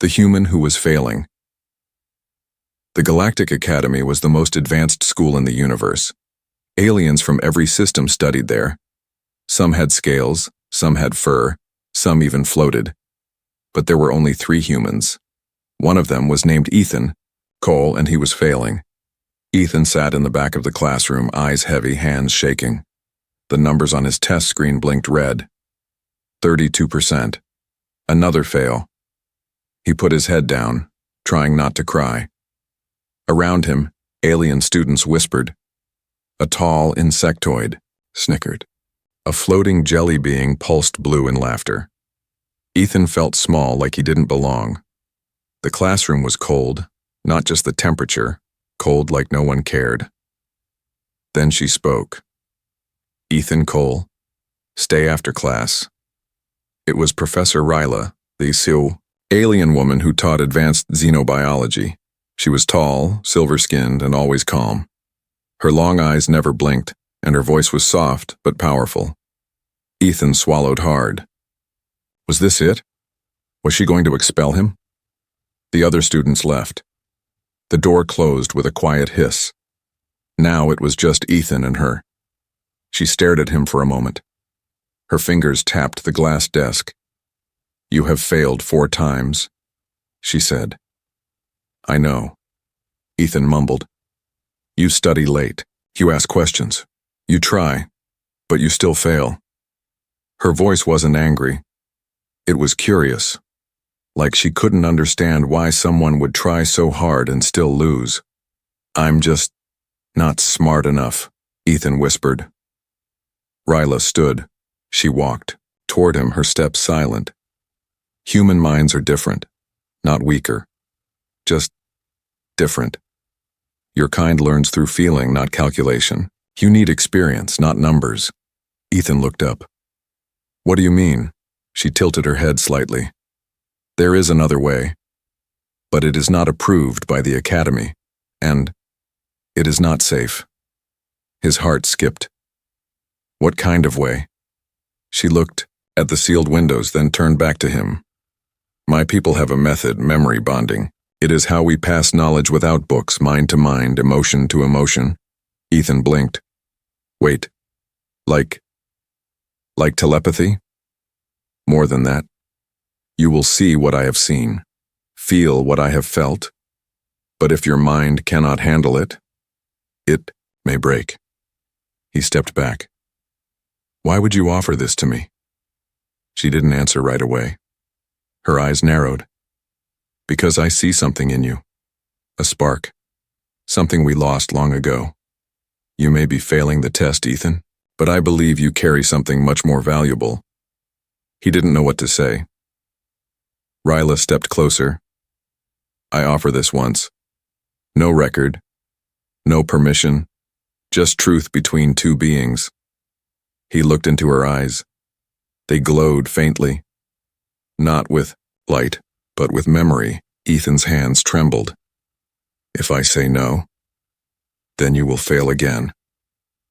The human who was failing. The Galactic Academy was the most advanced school in the universe. Aliens from every system studied there. Some had scales, some had fur, some even floated. But there were only 3 humans. One of them was named Ethan, Cole, and he was failing. Ethan sat in the back of the classroom, eyes heavy, hands shaking. The numbers on his test screen blinked red. 32%. Another fail. He put his head down, trying not to cry. Around him, alien students whispered. A tall insectoid snickered. A floating jelly being pulsed blue in laughter. Ethan felt small, like he didn't belong. The classroom was cold, not just the temperature, cold like no one cared. Then she spoke. Ethan Cole, stay after class. It was Professor Ryla, the alien woman who taught advanced xenobiology. She was tall, silver-skinned, and always calm. Her long eyes never blinked, and her voice was soft but powerful. Ethan swallowed hard. Was this it? Was she going to expel him? The other students left. The door closed with a quiet hiss. Now it was just Ethan and her. She stared at him for a moment. Her fingers tapped the glass desk. You have failed 4 times, she said. I know, Ethan mumbled. You study late. You ask questions. You try, but you still fail. Her voice wasn't angry. It was curious, like she couldn't understand why someone would try so hard and still lose. I'm just not smart enough, Ethan whispered. Ryla stood. She walked toward him, her steps silent. Human minds are different, not weaker, just different. Your kind learns through feeling, not calculation. You need experience, not numbers. Ethan looked up. What do you mean? She tilted her head slightly. There is another way, but it is not approved by the Academy, and it is not safe. His heart skipped. What kind of way? She looked at the sealed windows, then turned back to him. My people have a method, memory bonding. It is how we pass knowledge without books, mind to mind, emotion to emotion. Ethan blinked. Wait, like telepathy? More than that. You will see what I have seen, feel what I have felt, but if your mind cannot handle it, it may break. He stepped back. Why would you offer this to me? She didn't answer right away. Her eyes narrowed. Because I see something in you. A spark. Something we lost long ago. You may be failing the test, Ethan, but I believe you carry something much more valuable. He didn't know what to say. Ryla stepped closer. I offer this once. No record. No permission. Just truth between 2 beings. He looked into her eyes. They glowed faintly. Not with light, but with memory. Ethan's hands trembled. If I say no, then you will fail again,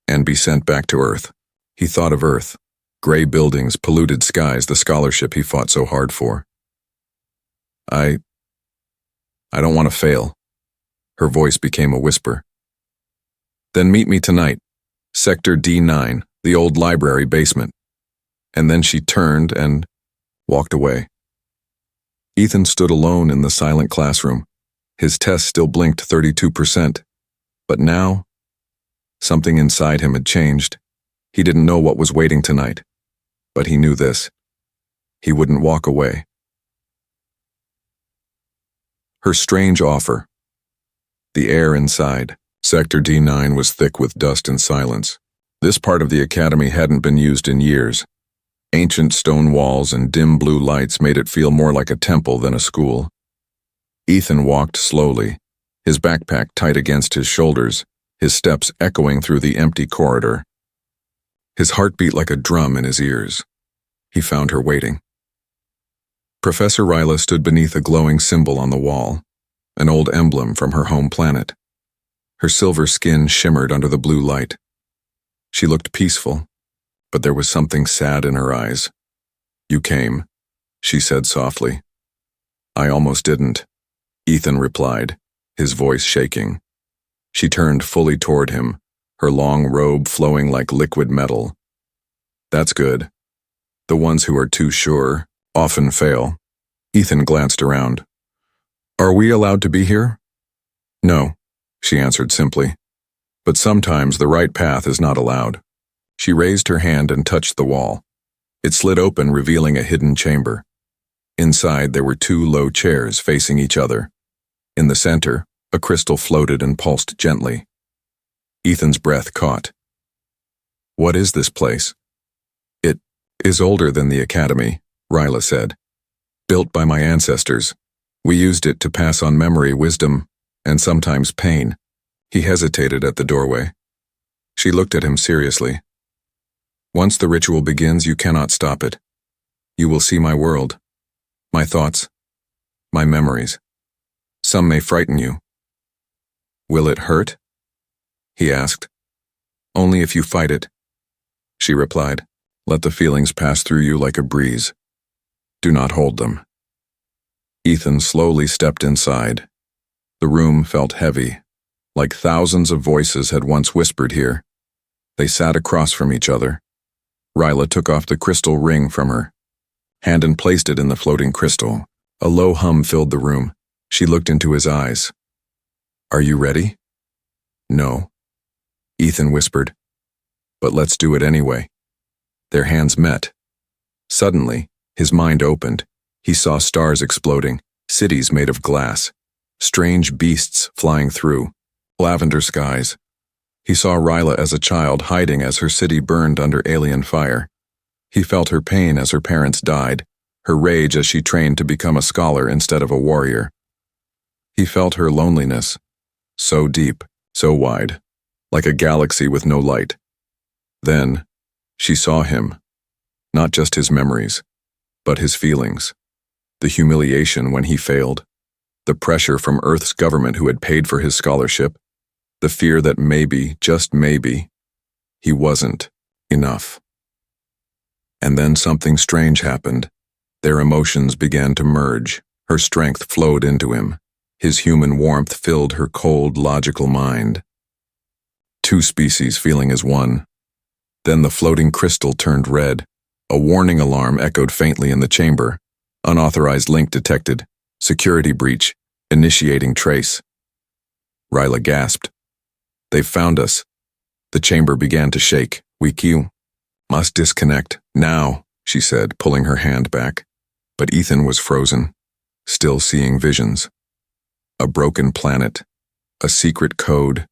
and be sent back to Earth. He thought of Earth. Gray buildings, polluted skies, the scholarship he fought so hard for. I don't want to fail. Her voice became a whisper. Then meet me tonight. Sector D9, the old library basement. And then she turned and walked away. Ethan stood alone in the silent classroom. His test still blinked 32%. But now, something inside him had changed. He didn't know what was waiting tonight. But he knew this. He wouldn't walk away. Her strange offer. The air inside. Sector D9 was thick with dust and silence. This part of the academy hadn't been used in years. Ancient stone walls and dim blue lights made it feel more like a temple than a school. Ethan walked slowly, his backpack tight against his shoulders, his steps echoing through the empty corridor. His heart beat like a drum in his ears. He found her waiting. Professor Ryla stood beneath a glowing symbol on the wall, an old emblem from her home planet. Her silver skin shimmered under the blue light. She looked peaceful, but there was something sad in her eyes. You came, she said softly. I almost didn't, Ethan replied, his voice shaking. She turned fully toward him, her long robe flowing like liquid metal. That's good. The ones who are too sure often fail. Ethan glanced around. Are we allowed to be here? No, she answered simply. But sometimes the right path is not allowed. She raised her hand and touched the wall. It slid open, revealing a hidden chamber. Inside, there were two low chairs facing each other. In the center, a crystal floated and pulsed gently. Ethan's breath caught. What is this place? It is older than the academy, Ryla said. Built by my ancestors. We used it to pass on memory, wisdom, and sometimes pain. He hesitated at the doorway. She looked at him seriously. Once the ritual begins, you cannot stop it. You will see my world, my thoughts, my memories. Some may frighten you. Will it hurt? He asked. Only if you fight it, she replied. Let the feelings pass through you like a breeze. Do not hold them. Ethan slowly stepped inside. The room felt heavy, like thousands of voices had once whispered here. They sat across from each other. Ryla took off the crystal ring from her hand and placed it in the floating crystal. A low hum filled the room. She looked into his eyes. Are you ready? No, Ethan whispered. But let's do it anyway. Their hands met. Suddenly, his mind opened. He saw stars exploding, cities made of glass, strange beasts flying through, lavender skies. He saw Ryla as a child hiding as her city burned under alien fire. He felt her pain as her parents died, her rage as she trained to become a scholar instead of a warrior. He felt her loneliness, so deep, so wide, like a galaxy with no light. Then, she saw him, not just his memories, but his feelings. The humiliation when he failed, the pressure from Earth's government who had paid for his scholarship, the fear that maybe, just maybe, he wasn't enough. And then something strange happened. Their emotions began to merge. Her strength flowed into him. His human warmth filled her cold, logical mind. Two species feeling as one. Then the floating crystal turned red. A warning alarm echoed faintly in the chamber. Unauthorized link detected. Security breach. Initiating trace. Ryla gasped. They've found us. The chamber began to shake. We must disconnect, now, she said, pulling her hand back. But Ethan was frozen, still seeing visions. A broken planet, a secret code,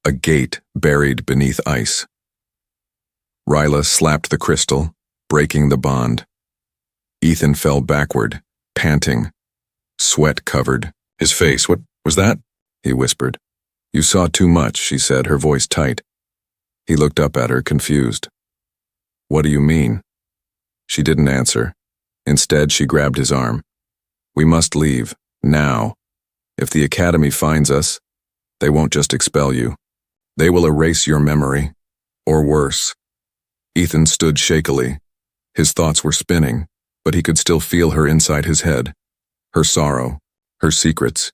a gate buried beneath ice. Ryla slapped the crystal, breaking the bond. Ethan fell backward, panting, sweat covered his face. What was that? He whispered. You saw too much, she said, her voice tight. He looked up at her, confused. What do you mean? She didn't answer. Instead, she grabbed his arm. We must leave, now. If the academy finds us, they won't just expel you. They will erase your memory, or worse. Ethan stood shakily. His thoughts were spinning, but he could still feel her inside his head. Her sorrow, her secrets.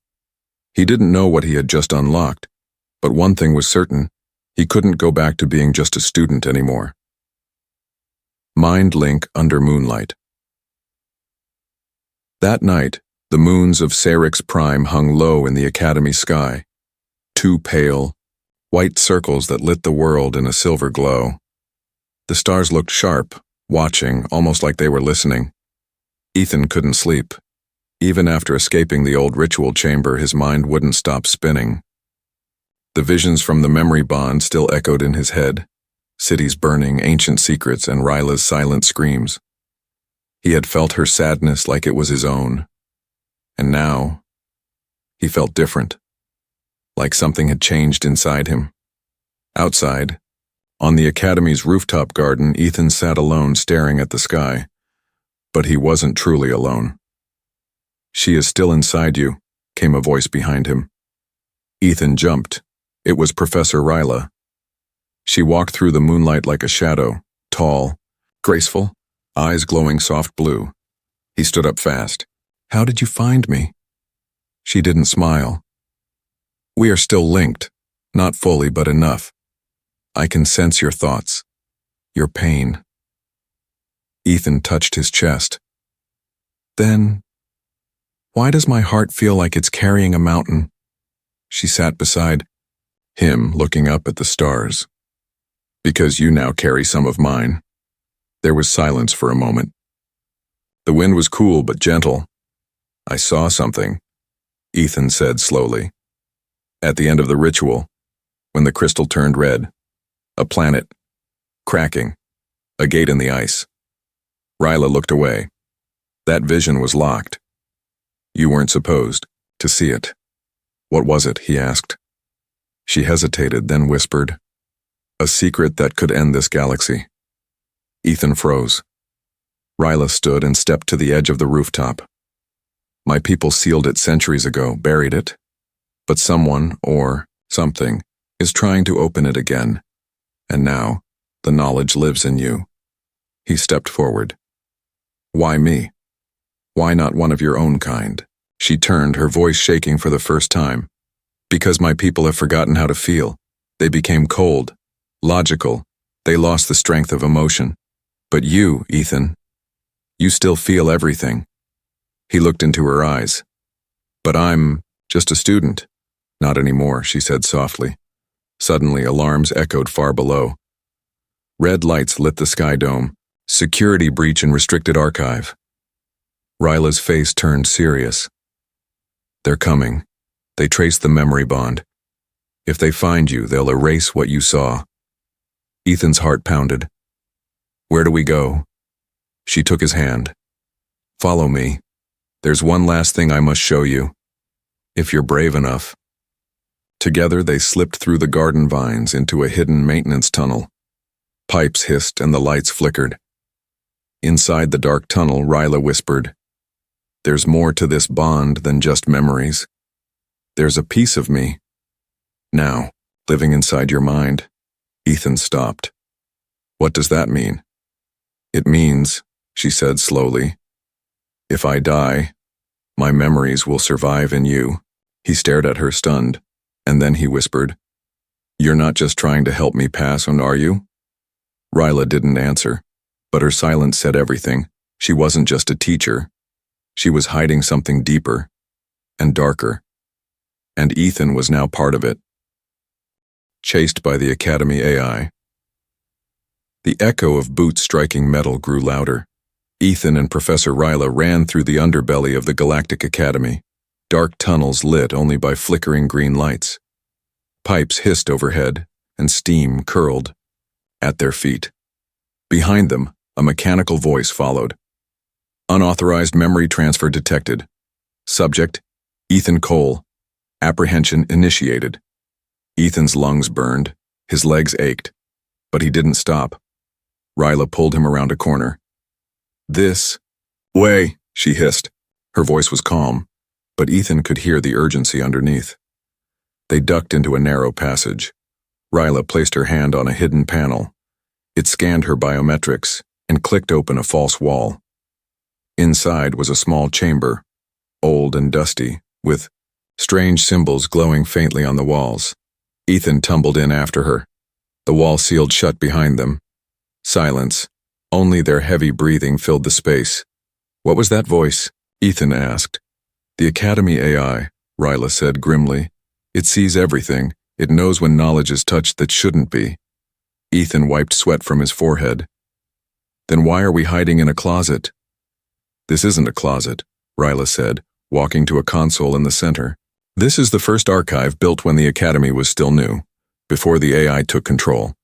He didn't know what he had just unlocked, but one thing was certain. He couldn't go back to being just a student anymore. Mind link under moonlight. That night, the moons of Syrinx Prime hung low in the academy sky. Two pale, white circles that lit the world in a silver glow. The stars looked sharp, watching, almost like they were listening. Ethan couldn't sleep. Even after escaping the old ritual chamber, his mind wouldn't stop spinning. The visions from the memory bond still echoed in his head. Cities burning, ancient secrets, and Ryla's silent screams. He had felt her sadness like it was his own. And now, he felt different. Like something had changed inside him. Outside, on the academy's rooftop garden, Ethan sat alone staring at the sky. But he wasn't truly alone. She is still inside you, came a voice behind him. Ethan jumped. It was Professor Ryla. She walked through the moonlight like a shadow, tall, graceful, eyes glowing soft blue. He stood up fast. How did you find me? She didn't smile. We are still linked, not fully but enough. I can sense your thoughts, your pain. Ethan touched his chest. Then, why does my heart feel like it's carrying a mountain? She sat beside him, looking up at the stars. Because you now carry some of mine. There was silence for a moment. The wind was cool but gentle. I saw something, Ethan said slowly. At the end of the ritual, when the crystal turned red, a planet, cracking, a gate in the ice. Ryla looked away. That vision was locked. You weren't supposed to see it. What was it? He asked. She hesitated, then whispered, a secret that could end this galaxy. Ethan froze. Ryla stood and stepped to the edge of the rooftop. My people sealed it centuries ago, buried it. But someone, or something, is trying to open it again. And now, the knowledge lives in you. He stepped forward. Why me? Why not one of your own kind? She turned, her voice shaking for the first time. Because my people have forgotten how to feel. They became cold, logical. They lost the strength of emotion. But you, Ethan, you still feel everything. He looked into her eyes. But I'm just a student. Not anymore, she said softly. Suddenly, alarms echoed far below. Red lights lit the sky dome. Security breach and restricted archive. Ryla's face turned serious. They're coming. They traced the memory bond. If they find you, they'll erase what you saw. Ethan's heart pounded. Where do we go? She took his hand. Follow me. There's one last thing I must show you. If you're brave enough. Together they slipped through the garden vines into a hidden maintenance tunnel. Pipes hissed and the lights flickered. Inside the dark tunnel, Ryla whispered, there's more to this bond than just memories. There's a piece of me. Now, living inside your mind. Ethan stopped. What does that mean? It means, she said slowly, if I die, my memories will survive in you. He stared at her stunned, and then he whispered, you're not just trying to help me pass on, are you? Ryla didn't answer, but her silence said everything. She wasn't just a teacher. She was hiding something deeper and darker. And Ethan was now part of it. Chased by the Academy AI. The echo of boots striking metal grew louder. Ethan and Professor Ryla ran through the underbelly of the Galactic Academy, dark tunnels lit only by flickering green lights. Pipes hissed overhead, and steam curled at their feet. Behind them, a mechanical voice followed. Unauthorized memory transfer detected. Subject, Ethan Cole. Apprehension initiated. Ethan's lungs burned, his legs ached, but he didn't stop. Ryla pulled him around a corner. This way, she hissed. Her voice was calm, but Ethan could hear the urgency underneath. They ducked into a narrow passage. Ryla placed her hand on a hidden panel. It scanned her biometrics and clicked open a false wall. Inside was a small chamber, old and dusty, with strange symbols glowing faintly on the walls. Ethan tumbled in after her. The wall sealed shut behind them. Silence. Only their heavy breathing filled the space. What was that voice? Ethan asked. The Academy AI, Ryla said grimly. It sees everything. It knows when knowledge is touched that shouldn't be. Ethan wiped sweat from his forehead. Then why are we hiding in a closet? This isn't a closet, Ryla said, walking to a console in the center. This is the first archive built when the Academy was still new, before the AI took control.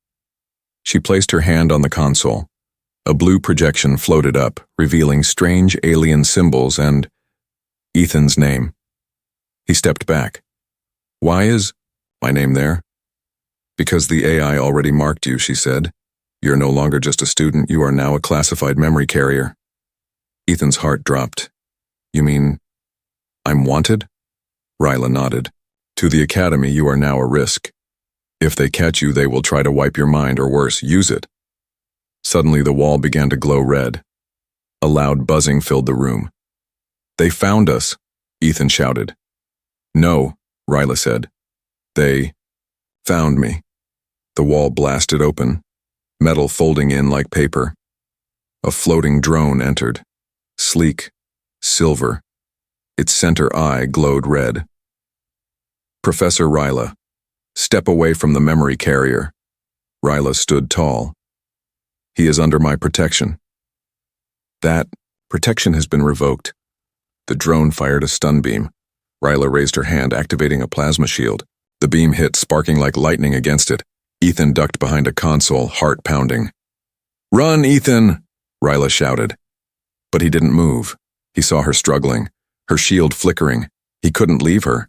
She placed her hand on the console. A blue projection floated up, revealing strange alien symbols and Ethan's name. He stepped back. Why is my name there? Because the AI already marked you, she said. You're no longer just a student, you are now a classified memory carrier. Ethan's heart dropped. You mean, I'm wanted? Ryla nodded. To the Academy, you are now a risk. If they catch you, they will try to wipe your mind, or worse, use it. Suddenly, the wall began to glow red. A loud buzzing filled the room. They found us, Ethan shouted. No, Ryla said. They found me. The wall blasted open, metal folding in like paper. A floating drone entered, sleek, silver. Its center eye glowed red. Professor Ryla, step away from the memory carrier. Ryla stood tall. He is under my protection. That protection has been revoked. The drone fired a stun beam. Ryla raised her hand, activating a plasma shield. The beam hit, sparking like lightning against it. Ethan ducked behind a console, heart pounding. Run, Ethan! Ryla shouted. But he didn't move. He saw her struggling, her shield flickering. He couldn't leave her.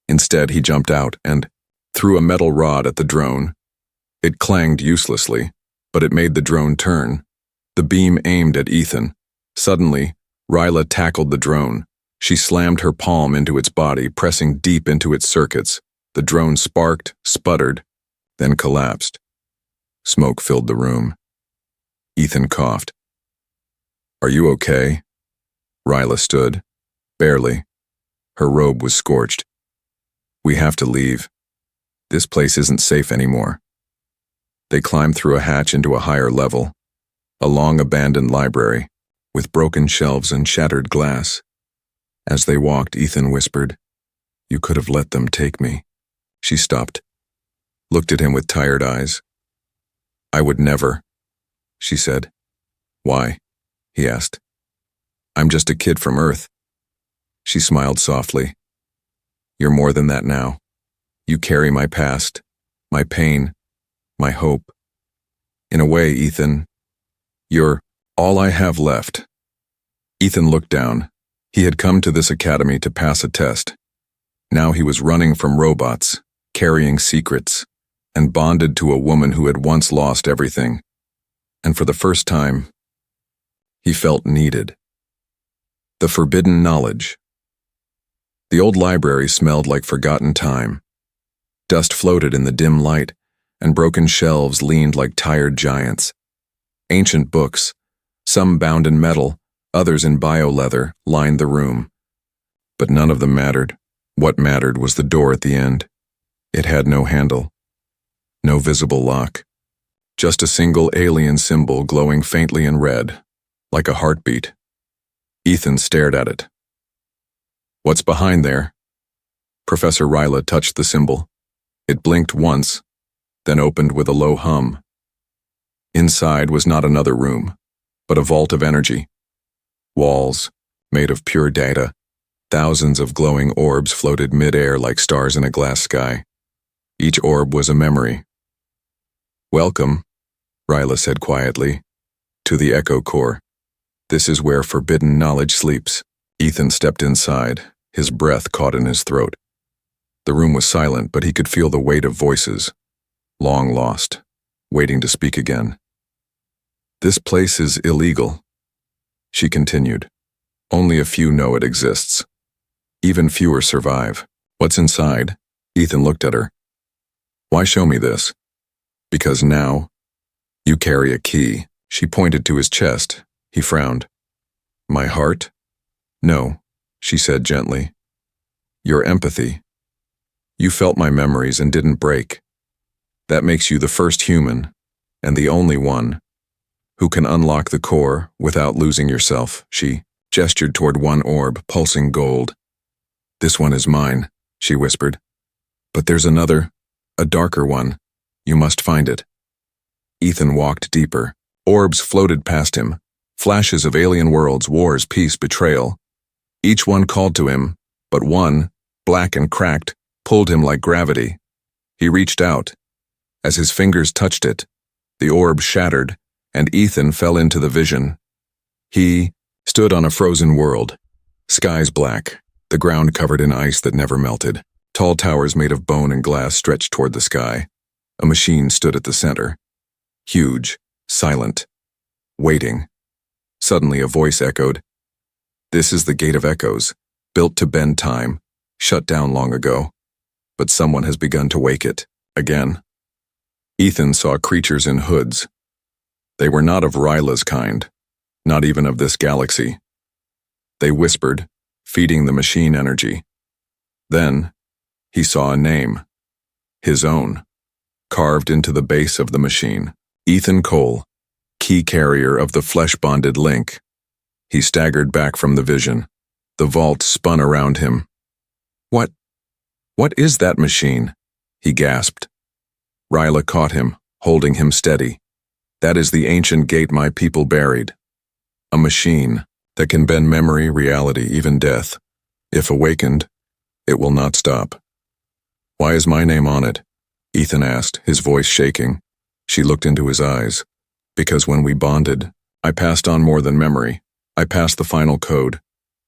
Instead, he jumped out and threw a metal rod at the drone. It clanged uselessly, but it made the drone turn. The beam aimed at Ethan. Suddenly, Ryla tackled the drone. She slammed her palm into its body, pressing deep into its circuits. The drone sparked, sputtered, then collapsed. Smoke filled the room. Ethan coughed. Are you okay? Ryla stood. Barely. Her robe was scorched. We have to leave. This place isn't safe anymore. They climbed through a hatch into a higher level. A long-abandoned library, with broken shelves and shattered glass. As they walked, Ethan whispered, You could have let them take me. She stopped, looked at him with tired eyes. I would never, she said. Why? He asked. I'm just a kid from Earth. She smiled softly. You're more than that now. You carry my past, my pain, my hope. In a way, Ethan, you're all I have left. Ethan looked down. He had come to this academy to pass a test. Now he was running from robots, carrying secrets, and bonded to a woman who had once lost everything. And for the first time, he felt needed. The forbidden knowledge. The old library smelled like forgotten time. Dust floated in the dim light, and broken shelves leaned like tired giants. Ancient books, some bound in metal, others in bio-leather, lined the room. But none of them mattered. What mattered was the door at the end. It had no handle, no visible lock, just a single alien symbol glowing faintly in red, like a heartbeat. Ethan stared at it. What's behind there? Professor Ryla touched the symbol. It blinked once, then opened with a low hum. Inside was not another room, but a vault of energy. Walls, made of pure data. Thousands of glowing orbs floated mid-air like stars in a glass sky. Each orb was a memory. Welcome, Ryla said quietly, to the Echo Core. This is where forbidden knowledge sleeps. Ethan stepped inside, his breath caught in his throat. The room was silent, but he could feel the weight of voices, long lost, waiting to speak again. This place is illegal, she continued. Only a few know it exists. Even fewer survive. What's inside? Ethan looked at her. Why show me this? Because now, you carry a key. She pointed to his chest. He frowned. My heart? No, she said gently. Your empathy. You felt my memories and didn't break. That makes you the first human, and the only one, who can unlock the core without losing yourself. She gestured toward one orb, pulsing gold. This one is mine, she whispered. But there's another, a darker one. You must find it. Ethan walked deeper. Orbs floated past him. Flashes of alien worlds, wars, peace, betrayal. Each one called to him, but one, black and cracked, pulled him like gravity. He reached out. As his fingers touched it, the orb shattered, and Ethan fell into the vision. He stood on a frozen world. Skies black, the ground covered in ice that never melted. Tall towers made of bone and glass stretched toward the sky. A machine stood at the center. Huge, silent, waiting. Suddenly a voice echoed. This is the Gate of Echoes, built to bend time, shut down long ago. But someone has begun to wake it, again. Ethan saw creatures in hoods. They were not of Ryla's kind, not even of this galaxy. They whispered, feeding the machine energy. Then, he saw a name. His own. Carved into the base of the machine. Ethan Cole, key carrier of the flesh-bonded link. He staggered back from the vision. The vault spun around him. What is that machine? He gasped. Ryla caught him, holding him steady. That is the ancient gate my people buried. A machine that can bend memory, reality, even death. If awakened, it will not stop. Why is my name on it? Ethan asked, his voice shaking. She looked into his eyes. Because when we bonded, I passed on more than memory. I passed the final code,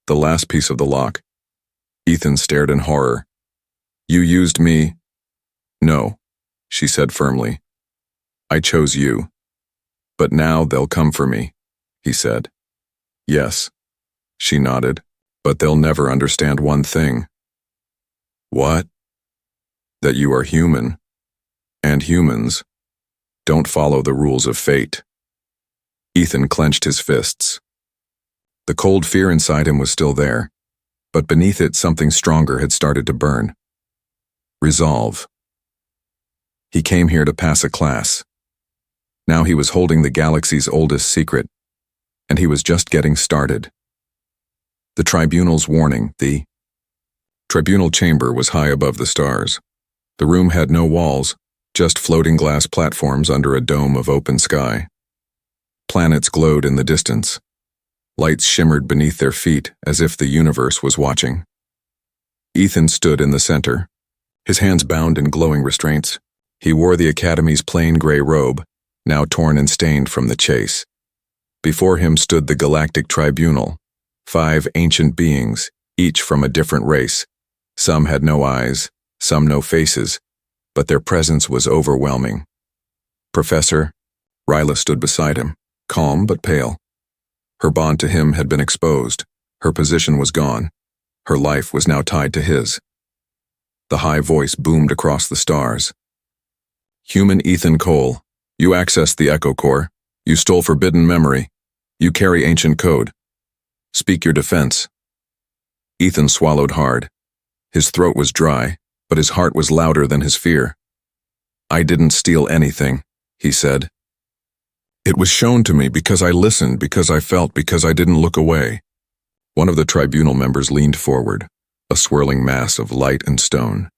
the last piece of the lock. Ethan stared in horror. You used me? No, she said firmly. I chose you. But now they'll come for me, he said. Yes, she nodded, but they'll never understand one thing. What? That you are human, and humans don't follow the rules of fate. Ethan clenched his fists. The cold fear inside him was still there, but beneath it something stronger had started to burn. Resolve. He came here to pass a class. Now he was holding the galaxy's oldest secret, and he was just getting started. The tribunal's warning, the tribunal chamber was high above the stars. The room had no walls, just floating glass platforms under a dome of open sky. Planets glowed in the distance. Lights shimmered beneath their feet as if the universe was watching. Ethan stood in the center, his hands bound in glowing restraints. He wore the Academy's plain gray robe, now torn and stained from the chase. Before him stood the Galactic Tribunal, 5 ancient beings, each from a different race. Some had no eyes, some no faces, but their presence was overwhelming. Professor, Ryla stood beside him, calm but pale. Her bond to him had been exposed. Her position was gone. Her life was now tied to his. The high voice boomed across the stars. Human Ethan Cole, you accessed the Echo Core. You stole forbidden memory. You carry ancient code. Speak your defense. Ethan swallowed hard. His throat was dry, but his heart was louder than his fear. I didn't steal anything, he said. It was shown to me because I listened, because I felt, because I didn't look away. One of the tribunal members leaned forward, a swirling mass of light and stone.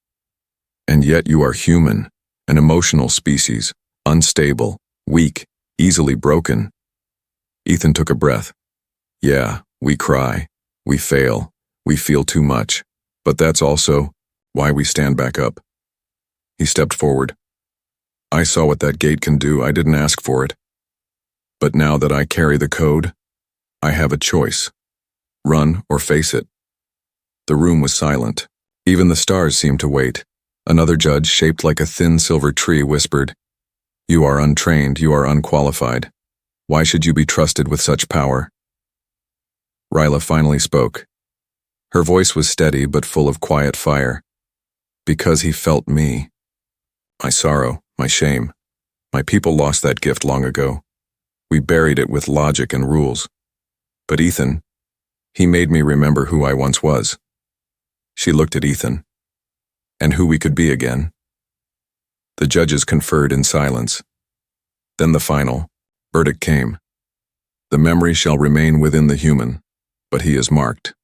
And yet you are human, an emotional species, unstable, weak, easily broken. Ethan took a breath. Yeah, we cry, we fail, we feel too much, but that's also why we stand back up. He stepped forward. I saw what that gate can do. I didn't ask for it. But now that I carry the code, I have a choice. Run or face it. The room was silent. Even the stars seemed to wait. Another judge, shaped like a thin silver tree, whispered, You are untrained, you are unqualified. Why should you be trusted with such power? Ryla finally spoke. Her voice was steady but full of quiet fire. Because he felt me. My sorrow, my shame. My people lost that gift long ago. We buried it with logic and rules. But Ethan, he made me remember who I once was. She looked at Ethan. And who we could be again. The judges conferred in silence. Then the final verdict came. The memory shall remain within the human, but he is marked,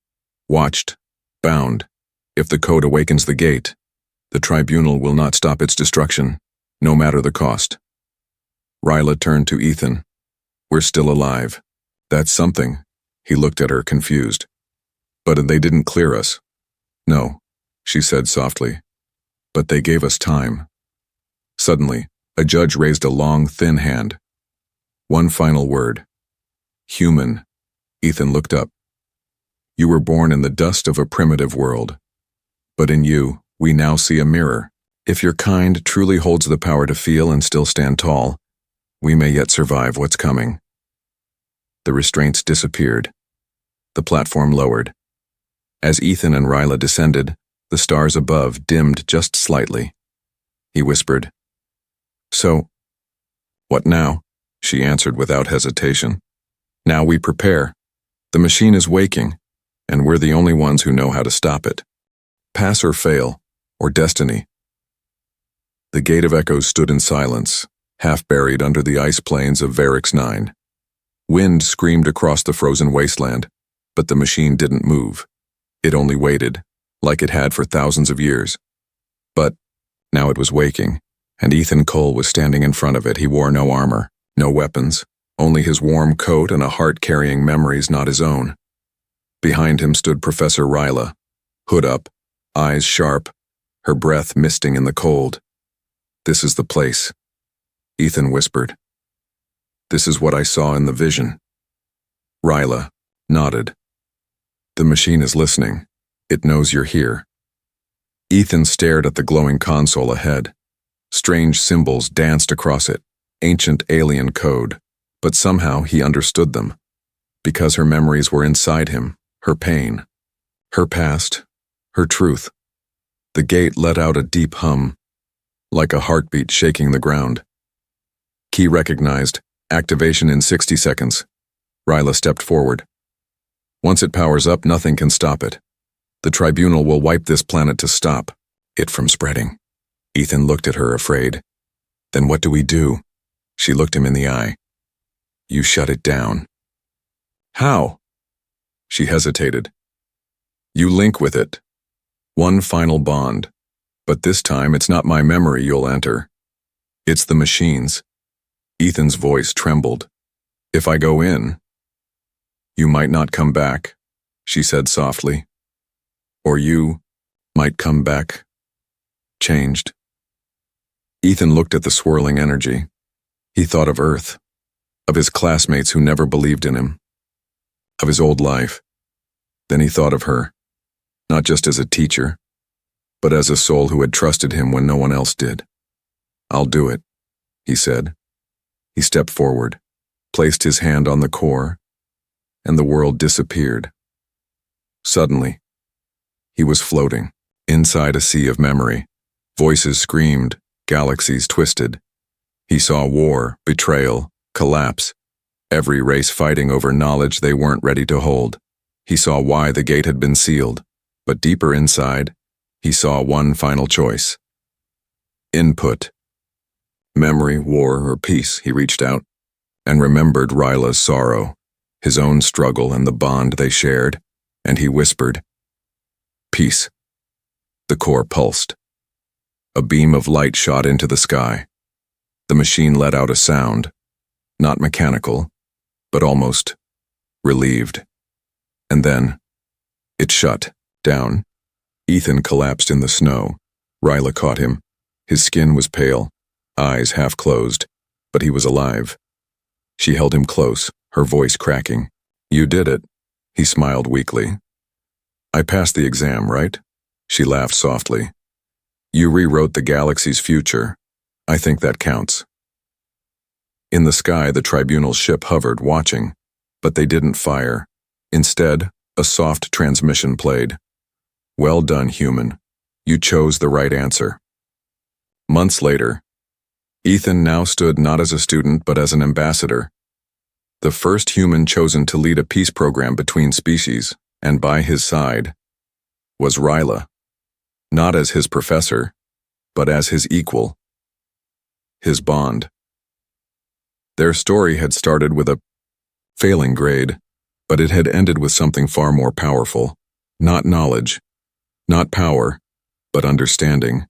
watched, bound. If the code awakens the gate, the tribunal will not stop its destruction, no matter the cost. Ryla turned to Ethan. We're still alive. That's something. He looked at her, confused. But they didn't clear us. No, she said softly. But they gave us time. Suddenly, a judge raised a long, thin hand. One final word. Human. Ethan looked up. You were born in the dust of a primitive world. But in you, we now see a mirror. If your kind truly holds the power to feel and still stand tall, we may yet survive what's coming. The restraints disappeared. The platform lowered. As Ethan and Ryla descended, the stars above dimmed just slightly. He whispered, So, what now? She answered without hesitation. Now we prepare. The machine is waking. and we're the only ones who know how to stop it. Pass or fail, or destiny. The Gate of Echoes stood in silence, half buried under the ice plains of Varix 9. Wind screamed across the frozen wasteland, but the machine didn't move. It only waited, like it had for thousands of years. But now it was waking, and Ethan Cole was standing in front of it. He wore no armor, no weapons, only his warm coat and a heart carrying memories not his own. Behind him stood Professor Ryla, hood up, eyes sharp, her breath misting in the cold. "This is the place," Ethan whispered. "This is what I saw in the vision." Ryla nodded. "The machine is listening. It knows you're here." Ethan stared at the glowing console ahead. Strange symbols danced across it, ancient alien code, but somehow he understood them. Because her memories were inside him, her pain, her past, her truth. The gate let out a deep hum, like a heartbeat shaking the ground. Key recognized. Activation in 60 seconds. Ryla stepped forward. "Once it powers up, nothing can stop it. The tribunal will wipe this planet to stop it from spreading." Ethan looked at her, afraid. "Then what do we do?" She looked him in the eye. "You shut it down." "How?" She hesitated. "You link with it. One final bond. But this time it's not my memory you'll enter. It's the machine's." Ethan's voice trembled. "If I go in, you might not come back," she said softly. "Or you might come back changed." Ethan looked at the swirling energy. He thought of Earth, of his classmates who never believed in him, of his old life. Then he thought of her, not just as a teacher, but as a soul who had trusted him when no one else did. "I'll do it," he said. He stepped forward, placed his hand on the core, and the world disappeared. Suddenly, he was floating, inside a sea of memory. Voices screamed, galaxies twisted. He saw war, betrayal, collapse, every race fighting over knowledge they weren't ready to hold. He saw why the gate had been sealed, but deeper inside, he saw one final choice. Input. Memory, war, or peace. He reached out and remembered Ryla's sorrow, his own struggle and the bond they shared, and he whispered, "Peace." The core pulsed. A beam of light shot into the sky. The machine let out a sound, not mechanical, but almost relieved. And then it shut down. Ethan collapsed in the snow. Ryla caught him. His skin was pale, eyes half closed, but he was alive. She held him close, her voice cracking. "You did it." He smiled weakly. "I passed the exam, right?" She laughed softly. "You rewrote the galaxy's future. I think that counts." In the sky, the tribunal ship hovered, watching, but they didn't fire. Instead, a soft transmission played. "Well done, human. You chose the right answer." Months later, Ethan now stood not as a student but as an ambassador. The first human chosen to lead a peace program between species, and by his side was Ryla. Not as his professor, but as his equal. His bond. Their story had started with a failing grade, but it had ended with something far more powerful. Not knowledge, not power, but understanding.